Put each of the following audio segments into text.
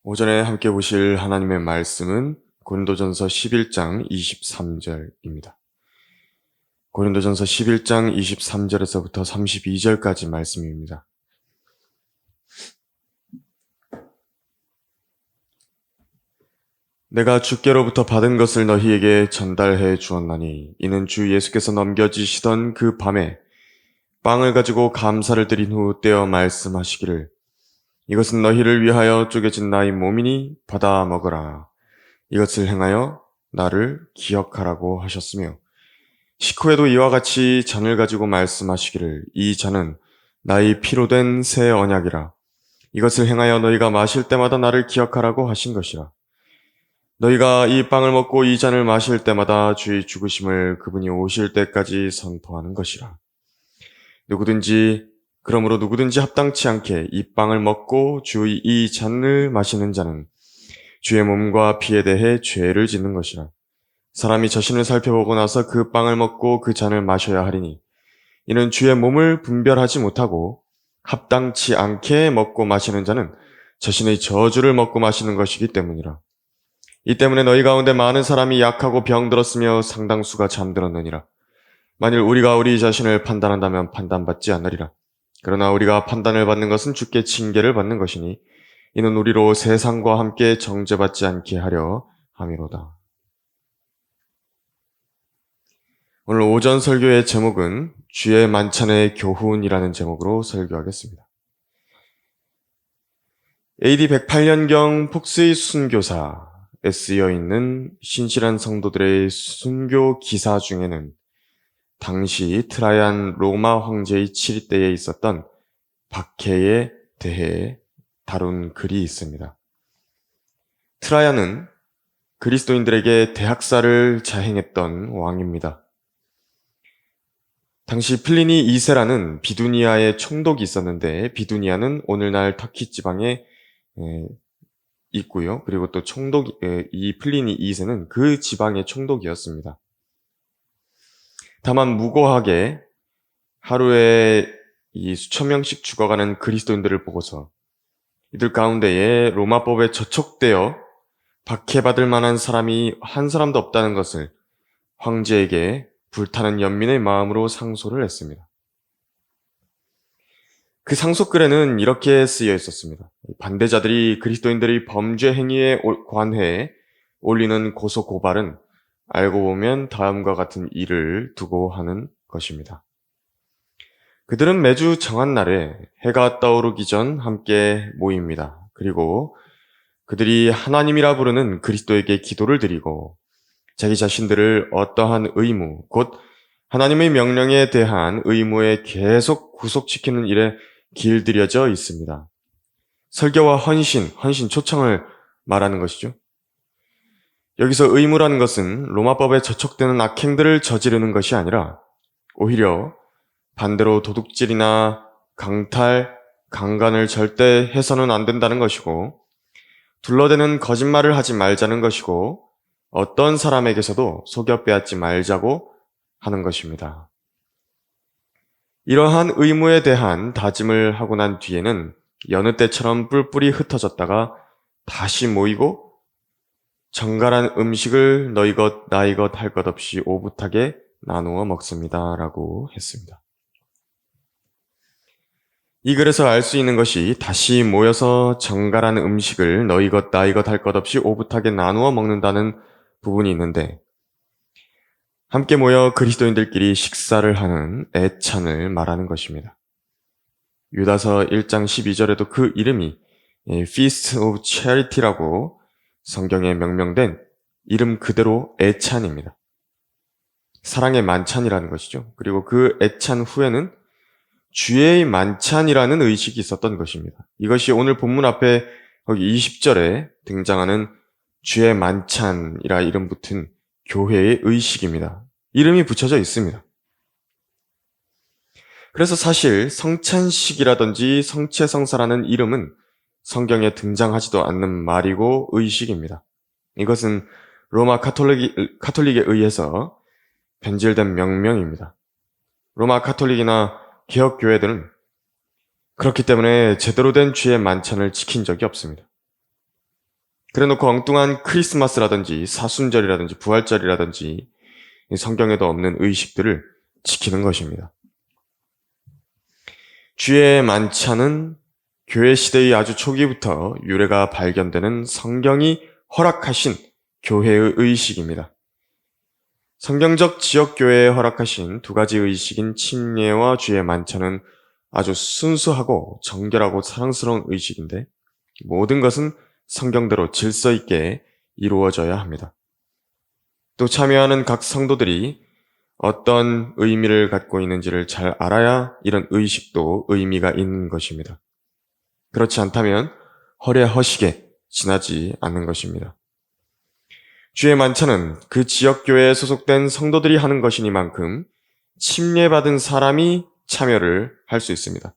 오전에 함께 보실 하나님의 말씀은 고린도전서 11장 23절입니다. 고린도전서 11장 23절에서부터 32절까지 말씀입니다. 내가 주께로부터 받은 것을 너희에게 전달해 주었나니 이는 주 예수께서 넘겨지시던 그 밤에 빵을 가지고 감사를 드린 후 떼어 말씀하시기를 이것은 너희를 위하여 쪼개진 나의 몸이니 받아 먹으라. 이것을 행하여 나를 기억하라고 하셨으며 식후에도 이와 같이 잔을 가지고 말씀하시기를 이 잔은 나의 피로 된 새 언약이라. 이것을 행하여 너희가 마실 때마다 나를 기억하라고 하신 것이라. 너희가 이 빵을 먹고 이 잔을 마실 때마다 주의 죽으심을 그분이 오실 때까지 선포하는 것이라. 그러므로 누구든지 합당치 않게 이 빵을 먹고 주의 이 잔을 마시는 자는 주의 몸과 피에 대해 죄를 짓는 것이라. 사람이 자신을 살펴보고 나서 그 빵을 먹고 그 잔을 마셔야 하리니 이는 주의 몸을 분별하지 못하고 합당치 않게 먹고 마시는 자는 자신의 저주를 먹고 마시는 것이기 때문이라. 이 때문에 너희 가운데 많은 사람이 약하고 병들었으며 상당수가 잠들었느니라. 만일 우리가 우리 자신을 판단한다면 판단받지 않으리라. 그러나 우리가 판단을 받는 것은 주께 징계를 받는 것이니 이는 우리로 세상과 함께 정죄받지 않게 하려 함이로다. 오늘 오전 설교의 제목은 주의 만찬의 교훈이라는 제목으로 설교하겠습니다. AD 108년경 폭스의 순교사에 쓰여 있는 신실한 성도들의 순교 기사 중에는 당시 트라이안 로마 황제의 치리 때에 있었던 박해에 대해 다룬 글이 있습니다. 트라이안은 그리스도인들에게 대학살을 자행했던 왕입니다. 당시 플리니 2세라는 비두니아의 총독이 있었는데 비두니아는 오늘날 터키 지방에 있고요. 그리고 또 이 플리니 2세는 그 지방의 총독이었습니다. 다만 무고하게 하루에 이 수천 명씩 죽어가는 그리스도인들을 보고서 이들 가운데에 로마법에 저촉되어 박해받을 만한 사람이 한 사람도 없다는 것을 황제에게 불타는 연민의 마음으로 상소를 했습니다. 그 상소글에는 이렇게 쓰여 있었습니다. 반대자들이 그리스도인들의 범죄 행위에 관해 올리는 고소 고발은 알고 보면 다음과 같은 일을 두고 하는 것입니다. 그들은 매주 정한 날에 해가 떠오르기 전 함께 모입니다. 그리고 그들이 하나님이라 부르는 그리스도에게 기도를 드리고 자기 자신들을 어떠한 의무, 곧 하나님의 명령에 대한 의무에 계속 구속시키는 일에 길들여져 있습니다. 설교와 헌신 초청을 말하는 것이죠. 여기서 의무라는 것은 로마법에 저촉되는 악행들을 저지르는 것이 아니라 오히려 반대로 도둑질이나 강탈, 강간을 절대 해서는 안 된다는 것이고 둘러대는 거짓말을 하지 말자는 것이고 어떤 사람에게서도 속여 빼앗지 말자고 하는 것입니다. 이러한 의무에 대한 다짐을 하고 난 뒤에는 여느 때처럼 뿔뿔이 흩어졌다가 다시 모이고 정갈한 음식을 너희 것 나이 것 할 것 없이 오붓하게 나누어 먹습니다. 라고 했습니다. 이 글에서 알 수 있는 것이 다시 모여서 정갈한 음식을 너희 것 나이 것 할 것 없이 오붓하게 나누어 먹는다는 부분이 있는데 함께 모여 그리스도인들끼리 식사를 하는 애찬을 말하는 것입니다. 유다서 1장 12절에도 그 이름이 Feast of Charity라고 성경에 명명된 이름 그대로 애찬입니다. 사랑의 만찬이라는 것이죠. 그리고 그 애찬 후에는 주의 만찬이라는 의식이 있었던 것입니다. 이것이 오늘 본문 앞에 거기 20절에 등장하는 주의 만찬이라 이름 붙은 교회의 의식입니다. 이름이 붙여져 있습니다. 그래서 사실 성찬식이라든지 성체성사라는 이름은 성경에 등장하지도 않는 말이고 의식입니다. 이것은 로마 카톨릭에 의해서 변질된 명명입니다. 로마 카톨릭이나 개혁교회들은 그렇기 때문에 제대로 된 주의 만찬을 지킨 적이 없습니다. 그래놓고 엉뚱한 크리스마스라든지 사순절이라든지 부활절이라든지 성경에도 없는 의식들을 지키는 것입니다. 주의 만찬은 교회 시대의 아주 초기부터 유래가 발견되는 성경이 허락하신 교회의 의식입니다. 성경적 지역교회에 허락하신 두 가지 의식인 침례와 주의 만찬은 아주 순수하고 정결하고 사랑스러운 의식인데 모든 것은 성경대로 질서 있게 이루어져야 합니다. 또 참여하는 각 성도들이 어떤 의미를 갖고 있는지를 잘 알아야 이런 의식도 의미가 있는 것입니다. 그렇지 않다면 허례허식에 지나지 않는 것입니다. 주의 만찬은 그 지역교회에 소속된 성도들이 하는 것이니만큼 침례받은 사람이 참여를 할 수 있습니다.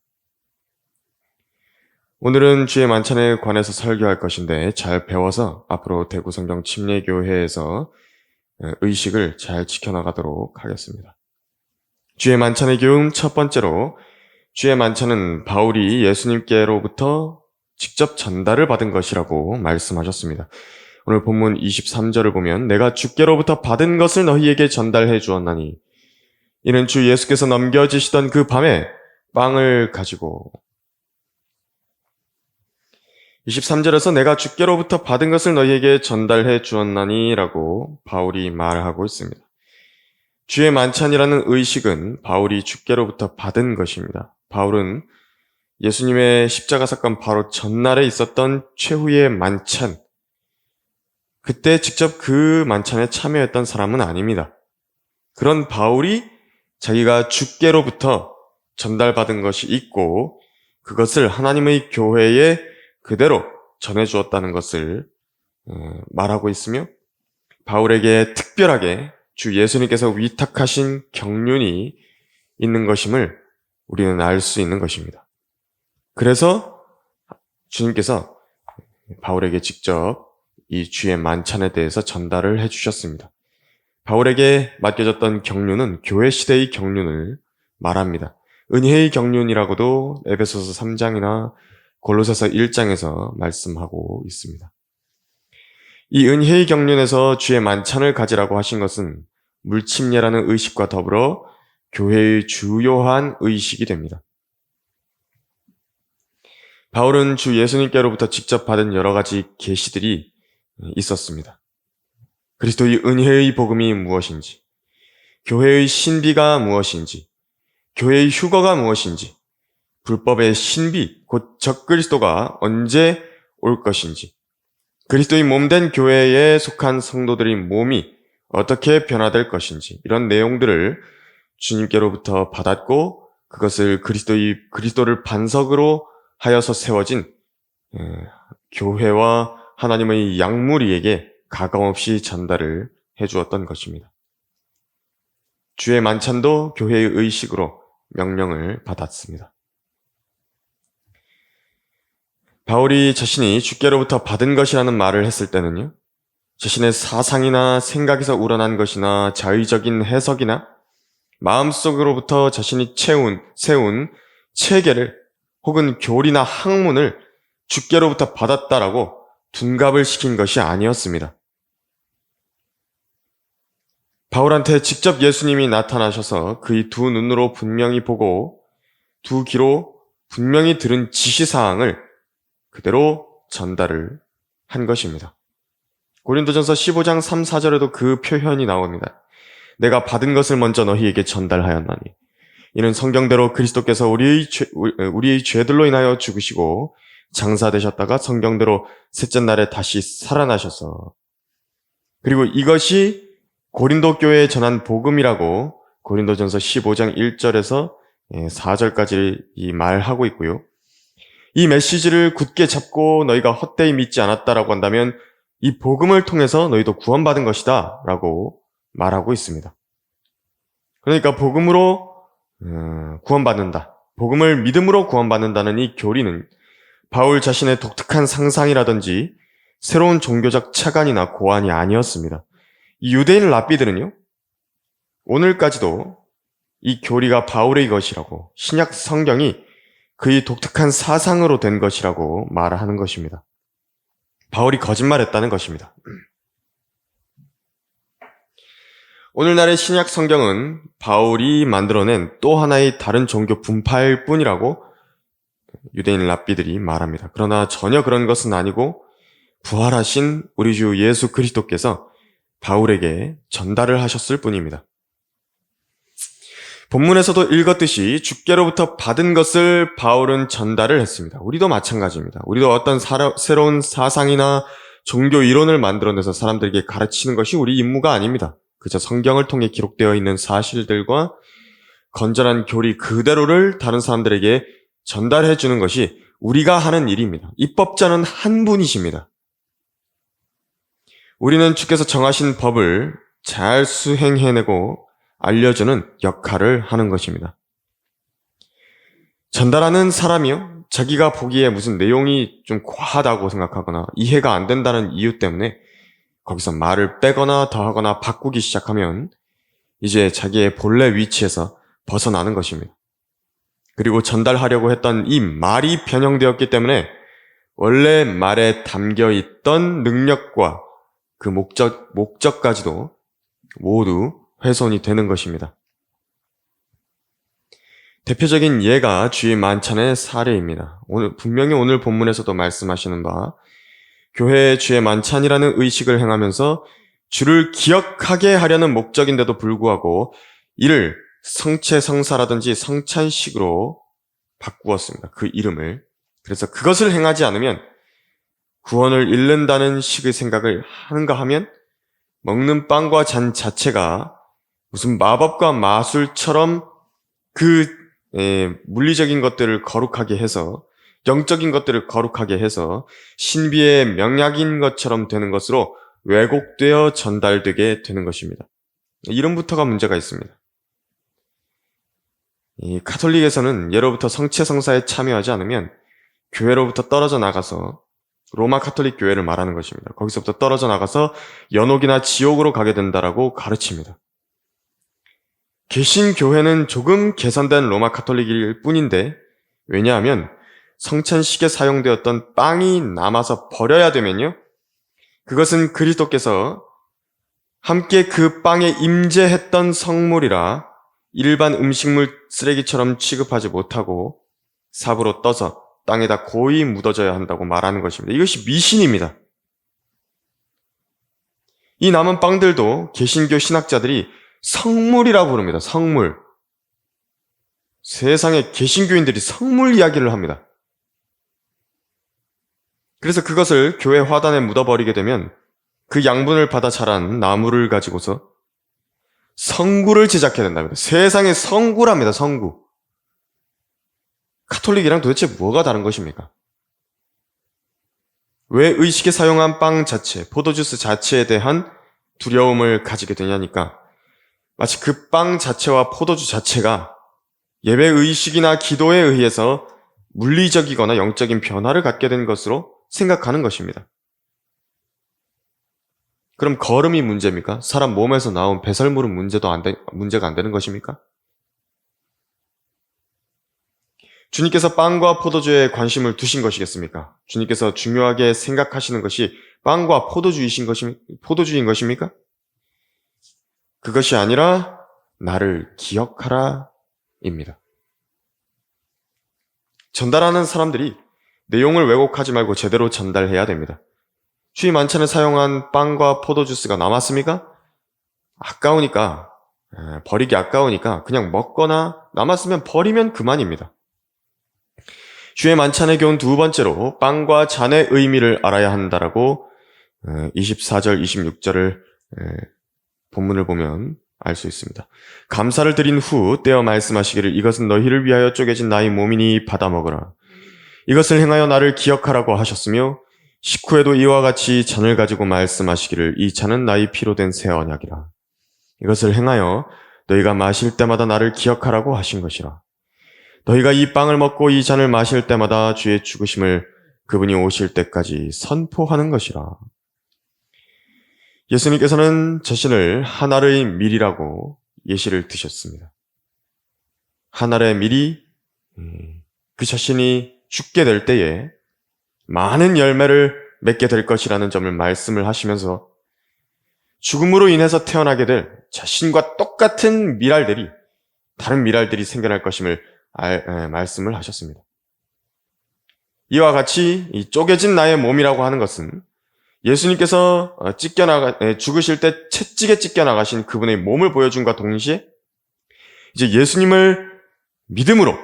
오늘은 주의 만찬에 관해서 설교할 것인데 잘 배워서 앞으로 대구성경 침례교회에서 의식을 잘 지켜나가도록 하겠습니다. 주의 만찬의 교훈 첫 번째로 주의 만찬은 바울이 예수님께로부터 직접 전달을 받은 것이라고 말씀하셨습니다. 오늘 본문 23절을 보면 내가 주께로부터 받은 것을 너희에게 전달해 주었나니 이는 주 예수께서 넘겨지시던 그 밤에 빵을 가지고 23절에서 내가 주께로부터 받은 것을 너희에게 전달해 주었나니 라고 바울이 말하고 있습니다. 주의 만찬이라는 의식은 바울이 주께로부터 받은 것입니다. 바울은 예수님의 십자가 사건 바로 전날에 있었던 최후의 만찬, 그때 직접 그 만찬에 참여했던 사람은 아닙니다. 그런 바울이 자기가 주께로부터 전달받은 것이 있고 그것을 하나님의 교회에 그대로 전해주었다는 것을 말하고 있으며 바울에게 특별하게 주 예수님께서 위탁하신 경륜이 있는 것임을 우리는 알 수 있는 것입니다. 그래서 주님께서 바울에게 직접 이 주의 만찬에 대해서 전달을 해주셨습니다. 바울에게 맡겨졌던 경륜은 교회 시대의 경륜을 말합니다. 은혜의 경륜이라고도 에베소서 3장이나 골로새서 1장에서 말씀하고 있습니다. 이 은혜의 경륜에서 주의 만찬을 가지라고 하신 것은 물침례라는 의식과 더불어 교회의 주요한 의식이 됩니다. 바울은 주 예수님께로부터 직접 받은 여러 가지 계시들이 있었습니다. 그리스도의 은혜의 복음이 무엇인지, 교회의 신비가 무엇인지, 교회의 휴거가 무엇인지, 불법의 신비, 곧 적그리스도가 언제 올 것인지, 그리스도의 몸된 교회에 속한 성도들의 몸이 어떻게 변화될 것인지 이런 내용들을 주님께로부터 받았고 그것을 그리스도를 반석으로 하여서 세워진 교회와 하나님의 양무리에게 가감없이 전달을 해주었던 것입니다. 주의 만찬도 교회의 의식으로 명령을 받았습니다. 바울이 자신이 주께로부터 받은 것이라는 말을 했을 때는요, 자신의 사상이나 생각에서 우러난 것이나 자의적인 해석이나 마음속으로부터 자신이 세운 체계를 혹은 교리나 학문을 주께로부터 받았다라고 둔갑을 시킨 것이 아니었습니다. 바울한테 직접 예수님이 나타나셔서 그의 두 눈으로 분명히 보고 두 귀로 분명히 들은 지시사항을 그대로 전달을 한 것입니다. 고린도전서 15장 3, 4절에도 그 표현이 나옵니다. 내가 받은 것을 먼저 너희에게 전달하였나니 이는 성경대로 그리스도께서 우리의 죄들로 인하여 죽으시고 장사되셨다가 성경대로 셋째 날에 다시 살아나셔서 그리고 이것이 고린도 교회에 전한 복음이라고 고린도전서 15장 1절에서 4절까지 이 말하고 있고요. 이 메시지를 굳게 잡고 너희가 헛되이 믿지 않았다라고 한다면 이 복음을 통해서 너희도 구원받은 것이다 라고 말하고 있습니다. 그러니까 복음으로 구원받는다. 복음을 믿음으로 구원받는다는 이 교리는 바울 자신의 독특한 상상이라든지 새로운 종교적 착안이나 고안이 아니었습니다. 이 유대인 랍비들은요, 오늘까지도 이 교리가 바울의 것이라고 신약 성경이 그의 독특한 사상으로 된 것이라고 말하는 것입니다. 바울이 거짓말했다는 것입니다. 오늘날의 신약 성경은 바울이 만들어낸 또 하나의 다른 종교 분파일 뿐이라고 유대인 랍비들이 말합니다. 그러나 전혀 그런 것은 아니고 부활하신 우리 주 예수 그리스도께서 바울에게 전달을 하셨을 뿐입니다. 본문에서도 읽었듯이 주께로부터 받은 것을 바울은 전달을 했습니다. 우리도 마찬가지입니다. 우리도 어떤 새로운 사상이나 종교 이론을 만들어내서 사람들에게 가르치는 것이 우리 임무가 아닙니다. 그저 성경을 통해 기록되어 있는 사실들과 건전한 교리 그대로를 다른 사람들에게 전달해 주는 것이 우리가 하는 일입니다. 입법자는 한 분이십니다. 우리는 주께서 정하신 법을 잘 수행해내고 알려주는 역할을 하는 것입니다. 전달하는 사람이요, 자기가 보기에 무슨 내용이 좀 과하다고 생각하거나 이해가 안 된다는 이유 때문에 거기서 말을 빼거나 더하거나 바꾸기 시작하면 이제 자기의 본래 위치에서 벗어나는 것입니다. 그리고 전달하려고 했던 이 말이 변형되었기 때문에 원래 말에 담겨있던 능력과 그 목적까지도 모두 훼손이 되는 것입니다. 대표적인 예가 주의 만찬의 사례입니다. 분명히 오늘 본문에서도 말씀하시는 바 교회의 주의 만찬이라는 의식을 행하면서 주를 기억하게 하려는 목적인데도 불구하고 이를 성체성사라든지 성찬식으로 바꾸었습니다. 그 이름을. 그래서 그것을 행하지 않으면 구원을 잃는다는 식의 생각을 하는가 하면 먹는 빵과 잔 자체가 무슨 마법과 마술처럼 물리적인 것들을 거룩하게 해서 영적인 것들을 거룩하게 해서 신비의 명약인 것처럼 되는 것으로 왜곡되어 전달되게 되는 것입니다. 이름부터가 문제가 있습니다. 이 카톨릭에서는 예로부터 성체성사에 참여하지 않으면 교회로부터 떨어져 나가서 로마 카톨릭 교회를 말하는 것입니다. 거기서부터 떨어져 나가서 연옥이나 지옥으로 가게 된다라고 가르칩니다. 개신교회는 조금 개선된 로마 카톨릭일 뿐인데 왜냐하면 성찬식에 사용되었던 빵이 남아서 버려야 되면요, 그것은 그리스도께서 함께 그 빵에 임재했던 성물이라 일반 음식물 쓰레기처럼 취급하지 못하고 삽으로 떠서 땅에다 고이 묻어져야 한다고 말하는 것입니다. 이것이 미신입니다. 이 남은 빵들도 개신교 신학자들이 성물이라고 부릅니다. 성물. 세상에 개신교인들이 성물 이야기를 합니다. 그래서 그것을 교회 화단에 묻어버리게 되면 그 양분을 받아 자란 나무를 가지고서 성구를 제작해야 된답니다. 세상에 성구랍니다. 성구. 카톨릭이랑 도대체 뭐가 다른 것입니까? 왜 의식에 사용한 빵 자체, 포도주스 자체에 대한 두려움을 가지게 되냐니까 마치 그 빵 자체와 포도주 자체가 예배 의식이나 기도에 의해서 물리적이거나 영적인 변화를 갖게 된 것으로 생각하는 것입니다. 그럼 거름이 문제입니까? 사람 몸에서 나온 배설물은 문제가 안 되는 것입니까? 주님께서 빵과 포도주에 관심을 두신 것이겠습니까? 주님께서 중요하게 생각하시는 것이 빵과 포도주인 것입니까? 그것이 아니라 나를 기억하라 입니다. 전달하는 사람들이 내용을 왜곡하지 말고 제대로 전달해야 됩니다. 주의 만찬에 사용한 빵과 포도주스가 남았습니까? 버리기 아까우니까 그냥 먹거나 남았으면 버리면 그만입니다. 주의 만찬에 겨운 두 번째로 빵과 잔의 의미를 알아야 한다라고 24절, 26절을 본문을 보면 알 수 있습니다. 감사를 드린 후 떼어 말씀하시기를 이것은 너희를 위하여 쪼개진 나의 몸이니 받아 먹으라. 이것을 행하여 나를 기억하라고 하셨으며 식후에도 이와 같이 잔을 가지고 말씀하시기를 이 잔은 나의 피로 된 새 언약이라. 이것을 행하여 너희가 마실 때마다 나를 기억하라고 하신 것이라. 너희가 이 빵을 먹고 이 잔을 마실 때마다 주의 죽으심을 그분이 오실 때까지 선포하는 것이라. 예수님께서는 자신을 한 알의 밀이라고 예시를 드셨습니다. 한 알의 밀이 그 자신이 죽게 될 때에 많은 열매를 맺게 될 것이라는 점을 말씀을 하시면서 죽음으로 인해서 태어나게 될 자신과 똑같은 미랄들이, 다른 미랄들이 생겨날 것임을 말씀을 하셨습니다. 이와 같이 이 쪼개진 나의 몸이라고 하는 것은 예수님께서 죽으실 때 채찍에 찢겨나가신 그분의 몸을 보여준과 동시에 이제 예수님을 믿음으로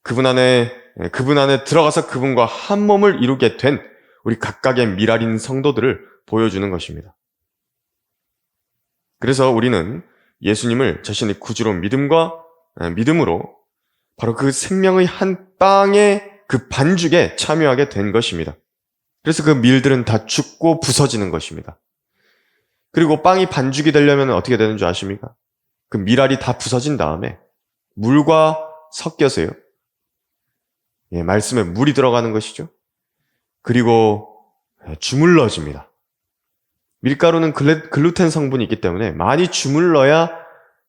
그분 안에 들어가서 그분과 한 몸을 이루게 된 우리 각각의 미랄인 성도들을 보여주는 것입니다. 그래서 우리는 예수님을 자신의 구주로 믿음으로 바로 그 생명의 한 빵의 그 반죽에 참여하게 된 것입니다. 그래서 그 밀들은 다 죽고 부서지는 것입니다. 그리고 빵이 반죽이 되려면 어떻게 되는 줄 아십니까? 그 밀알이 다 부서진 다음에 물과 섞여서요. 말씀에 물이 들어가는 것이죠. 그리고 주물러집니다. 밀가루는 글루텐 성분이 있기 때문에 많이 주물러야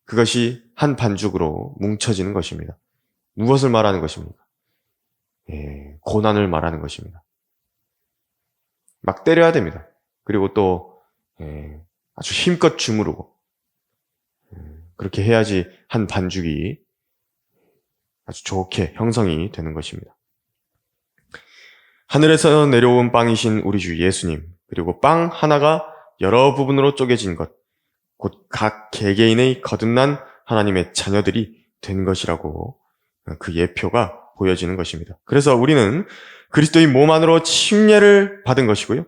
그것이 한 반죽으로 뭉쳐지는 것입니다. 무엇을 말하는 것입니까? 고난을 말하는 것입니다. 막 때려야 됩니다. 그리고 또 아주 힘껏 주무르고 그렇게 해야지 한 반죽이 아주 좋게 형성이 되는 것입니다. 하늘에서 내려온 빵이신 우리 주 예수님, 그리고 빵 하나가 여러 부분으로 쪼개진 것, 곧 각 개개인의 거듭난 하나님의 자녀들이 된 것이라고 그 예표가 보여지는 것입니다. 그래서 우리는 그리스도의 몸 안으로 침례를 받은 것이고요.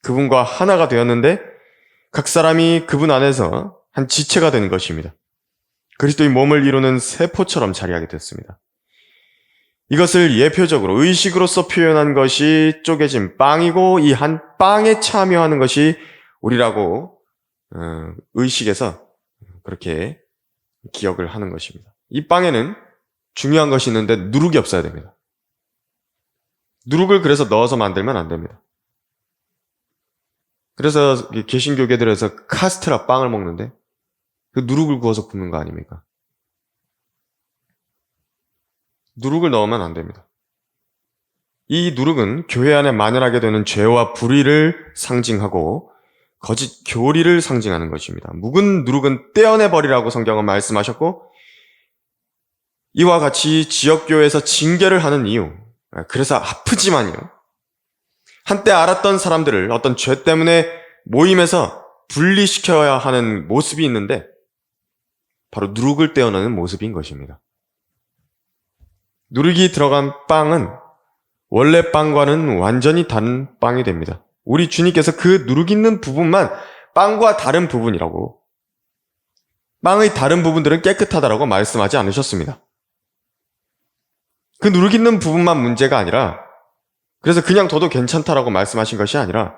그분과 하나가 되었는데 각 사람이 그분 안에서 한 지체가 된 것입니다. 그리스도의 몸을 이루는 세포처럼 자리하게 됐습니다. 이것을 예표적으로 의식으로서 표현한 것이 쪼개진 빵이고 이 한 빵에 참여하는 것이 우리라고 의식에서 그렇게 기억을 하는 것입니다. 이 빵에는 중요한 것이 있는데 누룩이 없어야 됩니다. 누룩을 그래서 넣어서 만들면 안 됩니다. 그래서 개신교계들에서 카스테라 빵을 먹는데 그 누룩을 구워서 굽는 거 아닙니까? 누룩을 넣으면 안 됩니다. 이 누룩은 교회 안에 만연하게 되는 죄와 불의를 상징하고 거짓 교리를 상징하는 것입니다. 묵은 누룩은 떼어내버리라고 성경은 말씀하셨고 이와 같이 지역교회에서 징계를 하는 이유, 그래서 아프지만요. 한때 알았던 사람들을 어떤 죄 때문에 모임에서 분리시켜야 하는 모습이 있는데 바로 누룩을 떼어내는 모습인 것입니다. 누룩이 들어간 빵은 원래 빵과는 완전히 다른 빵이 됩니다. 우리 주님께서 그 누룩 있는 부분만 빵과 다른 부분이라고, 빵의 다른 부분들은 깨끗하다라고 말씀하지 않으셨습니다. 그 누룩 있는 부분만 문제가 아니라, 그래서 그냥 둬도 괜찮다라고 말씀하신 것이 아니라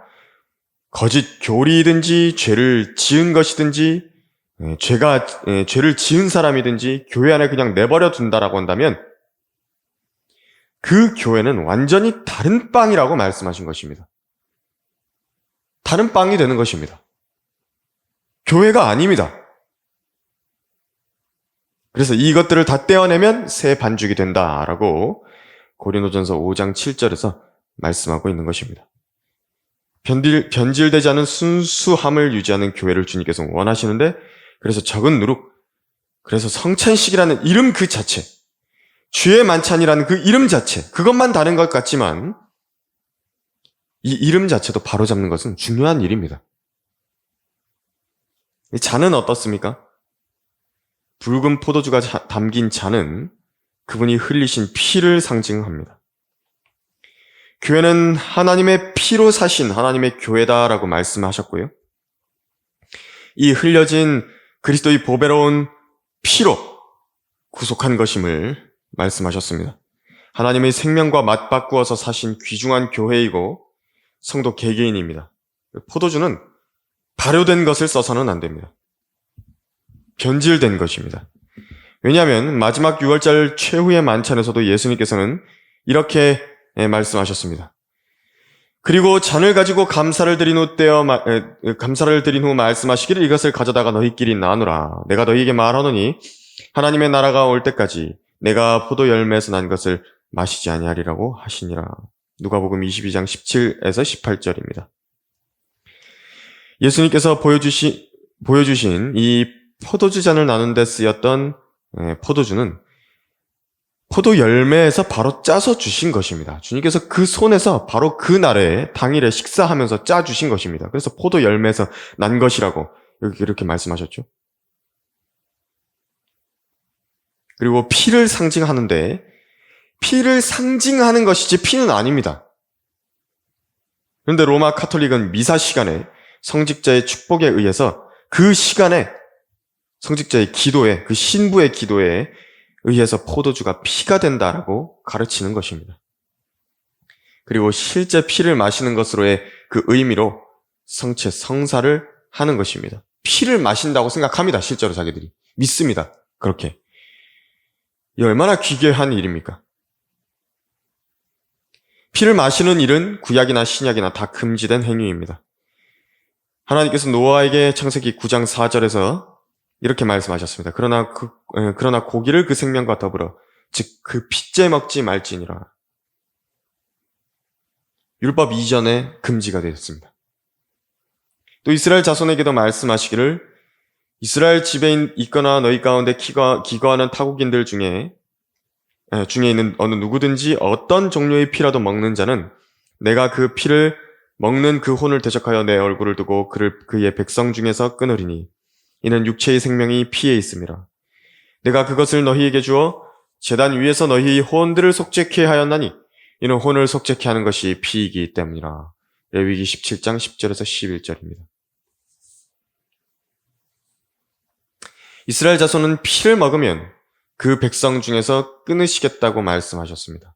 거짓 교리이든지 죄를 지은 것이든지 죄를 지은 사람이든지 교회 안에 그냥 내버려 둔다라고 한다면 그 교회는 완전히 다른 빵이라고 말씀하신 것입니다. 다른 빵이 되는 것입니다. 교회가 아닙니다. 그래서 이것들을 다 떼어내면 새 반죽이 된다라고 고린도전서 5장 7절에서 말씀하고 있는 것입니다. 변질되지 않은 순수함을 유지하는 교회를 주님께서 원하시는데, 그래서 적은 누룩, 그래서 성찬식이라는 이름 그 자체, 주의 만찬이라는 그 이름 자체, 그것만 다른 것 같지만 이 이름 자체도 바로잡는 것은 중요한 일입니다. 이 잔은 어떻습니까? 붉은 포도주가 담긴 잔은 그분이 흘리신 피를 상징합니다. 교회는 하나님의 피로 사신 하나님의 교회다라고 말씀하셨고요. 이 흘려진 그리스도의 보배로운 피로 구속한 것임을 말씀하셨습니다. 하나님의 생명과 맞바꾸어서 사신 귀중한 교회이고 성도 개개인입니다. 포도주는 발효된 것을 써서는 안 됩니다. 변질된 것입니다. 왜냐하면 마지막 6월절 최후의 만찬에서도 예수님께서는 이렇게 말씀하셨습니다. 그리고 잔을 가지고 감사를 드린 후 말씀하시기를 이것을 가져다가 너희끼리 나누라. 내가 너희에게 말하노니 하나님의 나라가 올 때까지 내가 포도 열매에서 난 것을 마시지 아니하리라고 하시니라. 누가복음 22장 17에서 18절입니다. 예수님께서 보여주신 이 포도주 잔을 나눈 데 쓰였던 포도주는 포도 열매에서 바로 짜서 주신 것입니다. 주님께서 그 손에서 바로 그 날에 당일에 식사하면서 짜 주신 것입니다. 그래서 포도 열매에서 난 것이라고 이렇게 말씀하셨죠. 그리고 피를 상징하는데 피를 상징하는 것이지 피는 아닙니다. 그런데 로마 카톨릭은 미사 시간에 성직자의 축복에 의해서 그 시간에 성직자의 기도에, 그 신부의 기도에 의해서 포도주가 피가 된다라고 가르치는 것입니다. 그리고 실제 피를 마시는 것으로의 그 의미로 성체, 성사를 하는 것입니다. 피를 마신다고 생각합니다. 실제로 자기들이. 믿습니다. 그렇게. 이 얼마나 귀괴한 일입니까? 피를 마시는 일은 구약이나 신약이나 다 금지된 행위입니다. 하나님께서 노아에게 창세기 9장 4절에서 이렇게 말씀하셨습니다. 그러나 고기를 그 생명과 더불어 즉 그 핏째 먹지 말지니라. 율법 이전에 금지가 되었습니다. 또 이스라엘 자손에게도 말씀하시기를 이스라엘 집에 있거나 너희 가운데 기거하는 타국인들 중에 있는 어느 누구든지 어떤 종류의 피라도 먹는 자는 내가 그 피를 먹는 그 혼을 대적하여 내 얼굴을 두고 그의 백성 중에서 끊으리니 이는 육체의 생명이 피에 있음이라. 내가 그것을 너희에게 주어 제단 위에서 너희 혼들을 속죄케 하였나니 이는 혼을 속죄케 하는 것이 피이기 때문이라. 레위기 17장 10절에서 11절입니다. 이스라엘 자손은 피를 먹으면 그 백성 중에서 끊으시겠다고 말씀하셨습니다.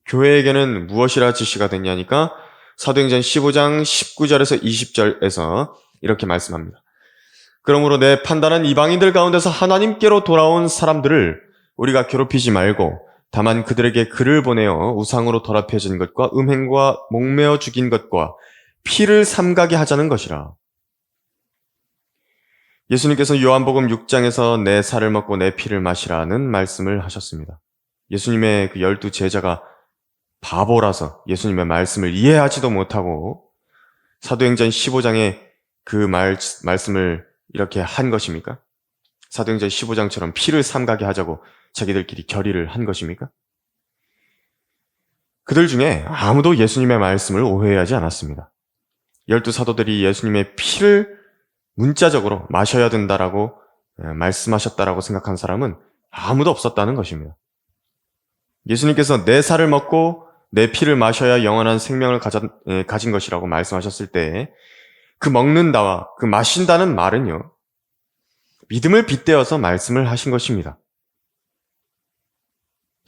교회에게는 무엇이라 지시가 됐냐니까 사도행전 15장 19절에서 20절에서 이렇게 말씀합니다. 그러므로 내 판단은 이방인들 가운데서 하나님께로 돌아온 사람들을 우리가 괴롭히지 말고 다만 그들에게 글을 보내어 우상으로 더럽혀진 것과 음행과 목매어 죽인 것과 피를 삼가게 하자는 것이라. 예수님께서 요한복음 6장에서 내 살을 먹고 내 피를 마시라는 말씀을 하셨습니다. 예수님의 그 12 제자가 바보라서 예수님의 말씀을 이해하지도 못하고 사도행전 15장에 그 말씀을 이렇게 한 것입니까? 사도행전 15장처럼 피를 삼가게 하자고 자기들끼리 결의를 한 것입니까? 그들 중에 아무도 예수님의 말씀을 오해하지 않았습니다. 12 사도들이 예수님의 피를 문자적으로 마셔야 된다라고 말씀하셨다라고 생각한 사람은 아무도 없었다는 것입니다. 예수님께서 내 살을 먹고 내 피를 마셔야 영원한 생명을 가진 것이라고 말씀하셨을 때 그 먹는다와 그 마신다는 말은요, 믿음을 빗대어서 말씀을 하신 것입니다.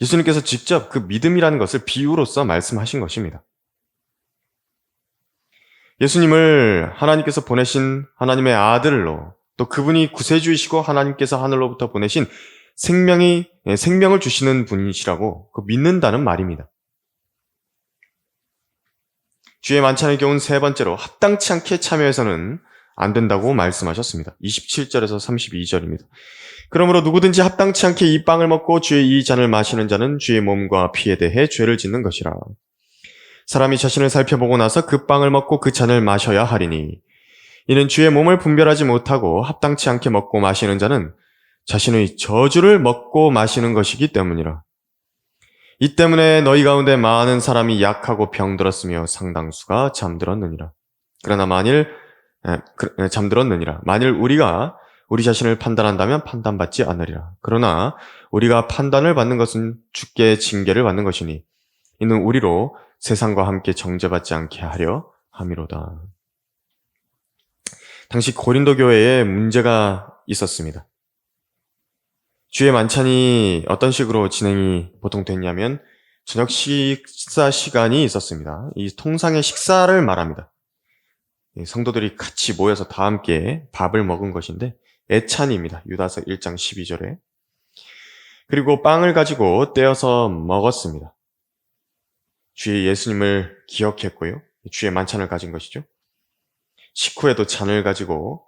예수님께서 직접 그 믿음이라는 것을 비유로서 말씀하신 것입니다. 예수님을 하나님께서 보내신 하나님의 아들로 또 그분이 구세주이시고 하나님께서 하늘로부터 보내신 생명을 주시는 분이시라고 믿는다는 말입니다. 주의 만찬의 경우는 세 번째로 합당치 않게 참여해서는 안 된다고 말씀하셨습니다. 27절에서 32절입니다. 그러므로 누구든지 합당치 않게 이 빵을 먹고 주의 이 잔을 마시는 자는 주의 몸과 피에 대해 죄를 짓는 것이라. 사람이 자신을 살펴보고 나서 그 빵을 먹고 그 잔을 마셔야 하리니 이는 주의 몸을 분별하지 못하고 합당치 않게 먹고 마시는 자는 자신의 저주를 먹고 마시는 것이기 때문이라. 이 때문에 너희 가운데 많은 사람이 약하고 병들었으며 상당수가 잠들었느니라. 만일 우리가 우리 자신을 판단한다면 판단받지 않으리라. 그러나 우리가 판단을 받는 것은 주께 징계를 받는 것이니 이는 우리로 세상과 함께 정죄받지 않게 하려 함이로다. 당시 고린도 교회에 문제가 있었습니다. 주의 만찬이 어떤 식으로 진행이 보통 됐냐면 저녁 식사 시간이 있었습니다. 이 통상의 식사를 말합니다. 성도들이 같이 모여서 다 함께 밥을 먹은 것인데 애찬입니다. 유다서 1장 12절에. 그리고 빵을 가지고 떼어서 먹었습니다. 주의 예수님을 기억했고요. 주의 만찬을 가진 것이죠. 식후에도 잔을 가지고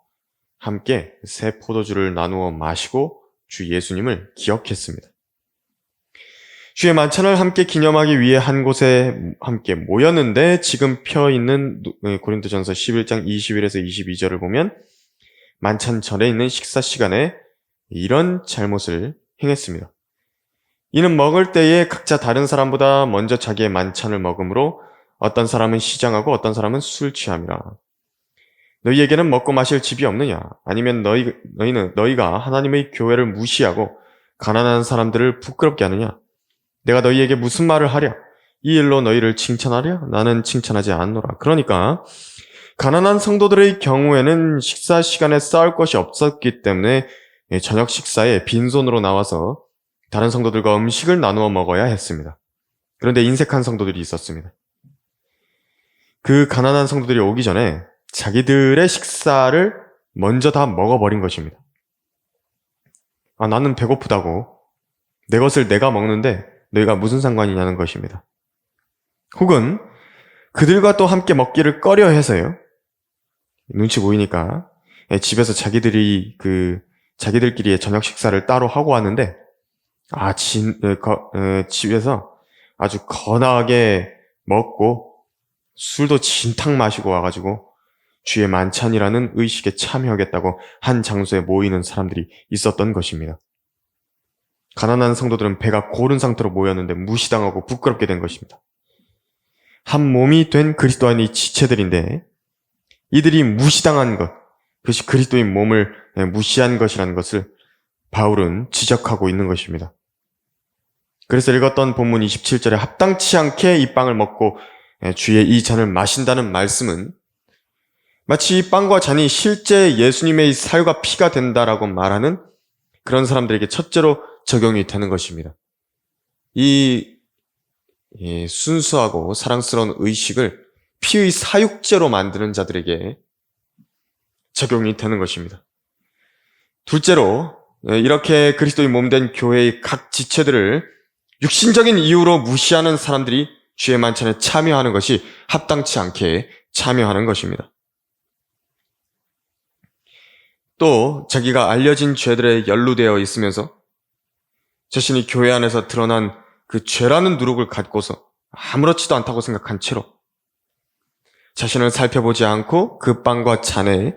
함께 새 포도주를 나누어 마시고 주 예수님을 기억했습니다. 주의 만찬을 함께 기념하기 위해 한 곳에 함께 모였는데 지금 펴 있는 고린도전서 11장 21에서 22절을 보면 만찬 전에 있는 식사 시간에 이런 잘못을 행했습니다. 이는 먹을 때에 각자 다른 사람보다 먼저 자기의 만찬을 먹으므로 어떤 사람은 시장하고 어떤 사람은 술 취함이라. 너희에게는 먹고 마실 집이 없느냐? 아니면 너희가 하나님의 교회를 무시하고 가난한 사람들을 부끄럽게 하느냐? 내가 너희에게 무슨 말을 하랴? 이 일로 너희를 칭찬하랴? 나는 칭찬하지 않노라. 그러니까 가난한 성도들의 경우에는 식사 시간에 쌓을 것이 없었기 때문에 저녁 식사에 빈손으로 나와서 다른 성도들과 음식을 나누어 먹어야 했습니다. 그런데 인색한 성도들이 있었습니다. 그 가난한 성도들이 오기 전에 자기들의 식사를 먼저 다 먹어버린 것입니다. 나는 배고프다고 내 것을 내가 먹는데 너희가 무슨 상관이냐는 것입니다. 혹은 그들과 또 함께 먹기를 꺼려 해서요. 눈치 보이니까 집에서 자기들끼리의 저녁 식사를 따로 하고 왔는데 집에서 아주 거나하게 먹고 술도 진탕 마시고 와가지고 주의 만찬이라는 의식에 참여하겠다고 한 장소에 모이는 사람들이 있었던 것입니다. 가난한 성도들은 배가 고른 상태로 모였는데 무시당하고 부끄럽게 된 것입니다. 한 몸이 된 그리스도인의 지체들인데 이들이 무시당한 것, 그것이 그리스도인 몸을 무시한 것이라는 것을 바울은 지적하고 있는 것입니다. 그래서 읽었던 본문 27절에 합당치 않게 이 빵을 먹고 주의 이 잔을 마신다는 말씀은 마치 이 빵과 잔이 실제 예수님의 살과 피가 된다라고 말하는 그런 사람들에게 첫째로 적용이 되는 것입니다. 이 순수하고 사랑스러운 의식을 피의 사육제로 만드는 자들에게 적용이 되는 것입니다. 둘째로 이렇게 그리스도의 몸된 교회의 각 지체들을 육신적인 이유로 무시하는 사람들이 주의 만찬에 참여하는 것이 합당치 않게 참여하는 것입니다. 또 자기가 알려진 죄들에 연루되어 있으면서 자신이 교회 안에서 드러난 그 죄라는 누룩을 갖고서 아무렇지도 않다고 생각한 채로 자신을 살펴보지 않고 그 빵과 잔에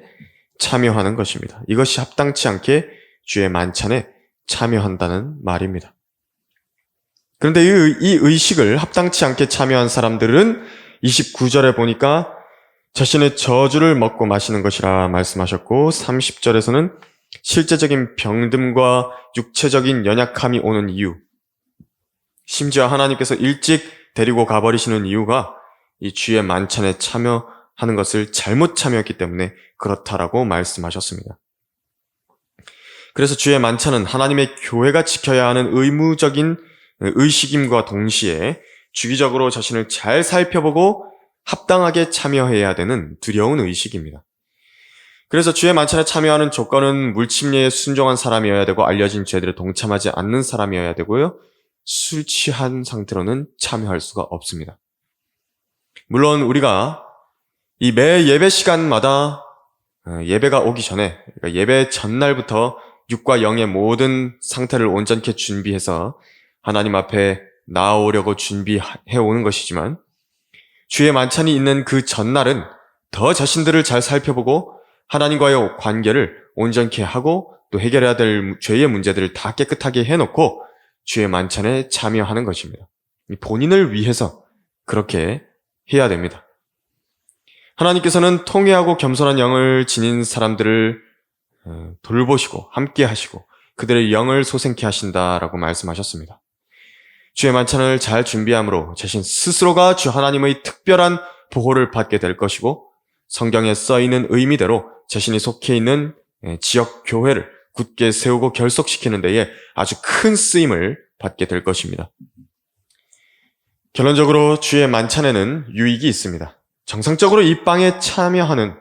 참여하는 것입니다. 이것이 합당치 않게 주의 만찬에 참여한다는 말입니다. 그런데 이 의식을 합당치 않게 참여한 사람들은 29절에 보니까 자신의 저주를 먹고 마시는 것이라 말씀하셨고 30절에서는 실제적인 병듦과 육체적인 연약함이 오는 이유, 심지어 하나님께서 일찍 데리고 가버리시는 이유가 이 주의 만찬에 참여하는 것을 잘못 참여했기 때문에 그렇다라고 말씀하셨습니다. 그래서 주의 만찬은 하나님의 교회가 지켜야 하는 의무적인 의식임과 동시에 주기적으로 자신을 잘 살펴보고 합당하게 참여해야 되는 두려운 의식입니다. 그래서 주의 만찬에 참여하는 조건은 물침례에 순종한 사람이어야 되고 알려진 죄들에 동참하지 않는 사람이어야 되고요. 술 취한 상태로는 참여할 수가 없습니다. 물론 우리가 이 매 예배 시간마다 예배가 오기 전에, 그러니까 예배 전날부터 육과 영의 모든 상태를 온전케 준비해서 하나님 앞에 나아오려고 준비해 오는 것이지만 주의 만찬이 있는 그 전날은 더 자신들을 잘 살펴보고 하나님과의 관계를 온전케 하고 또 해결해야 될 죄의 문제들을 다 깨끗하게 해놓고 주의 만찬에 참여하는 것입니다. 본인을 위해서 그렇게 해야 됩니다. 하나님께서는 통회하고 겸손한 영을 지닌 사람들을 돌보시고 함께 하시고 그들의 영을 소생케 하신다라고 말씀하셨습니다. 주의 만찬을 잘 준비함으로 자신 스스로가 주 하나님의 특별한 보호를 받게 될 것이고 성경에 써있는 의미대로 자신이 속해 있는 지역 교회를 굳게 세우고 결속시키는 데에 아주 큰 쓰임을 받게 될 것입니다. 결론적으로 주의 만찬에는 유익이 있습니다. 정상적으로 이 빵에 참여하는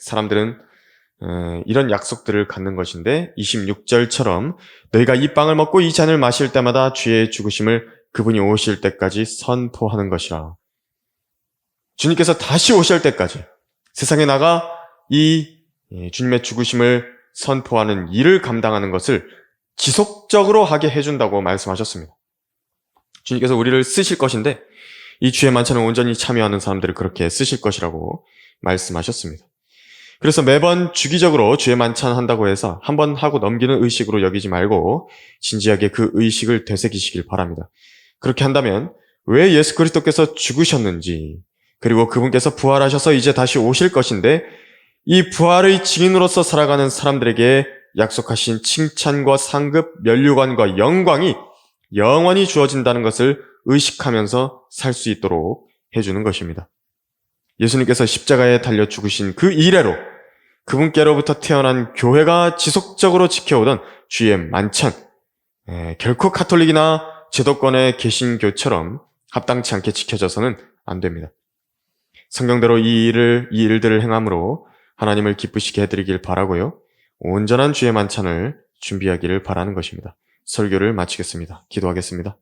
사람들은 이런 약속들을 갖는 것인데 26절처럼 너희가 이 빵을 먹고 이 잔을 마실 때마다 주의 죽으심을 그분이 오실 때까지 선포하는 것이라. 주님께서 다시 오실 때까지 세상에 나가 이 주님의 죽으심을 선포하는 일을 감당하는 것을 지속적으로 하게 해준다고 말씀하셨습니다. 주님께서 우리를 쓰실 것인데 이 주의 만찬을 온전히 참여하는 사람들을 그렇게 쓰실 것이라고 말씀하셨습니다. 그래서 매번 주기적으로 주의 만찬 한다고 해서 한 번 하고 넘기는 의식으로 여기지 말고 진지하게 그 의식을 되새기시길 바랍니다. 그렇게 한다면 왜 예수 그리스도께서 죽으셨는지, 그리고 그분께서 부활하셔서 이제 다시 오실 것인데 이 부활의 증인으로서 살아가는 사람들에게 약속하신 칭찬과 상급, 면류관과 영광이 영원히 주어진다는 것을 의식하면서 살 수 있도록 해주는 것입니다. 예수님께서 십자가에 달려 죽으신 그 이래로 그분께로부터 태어난 교회가 지속적으로 지켜오던 주의 만찬, 결코 가톨릭이나 제도권의 개신교처럼 합당치 않게 지켜져서는 안 됩니다. 성경대로 이 일들을 행함으로 하나님을 기쁘시게 해드리길 바라고요. 온전한 주의 만찬을 준비하기를 바라는 것입니다. 설교를 마치겠습니다. 기도하겠습니다.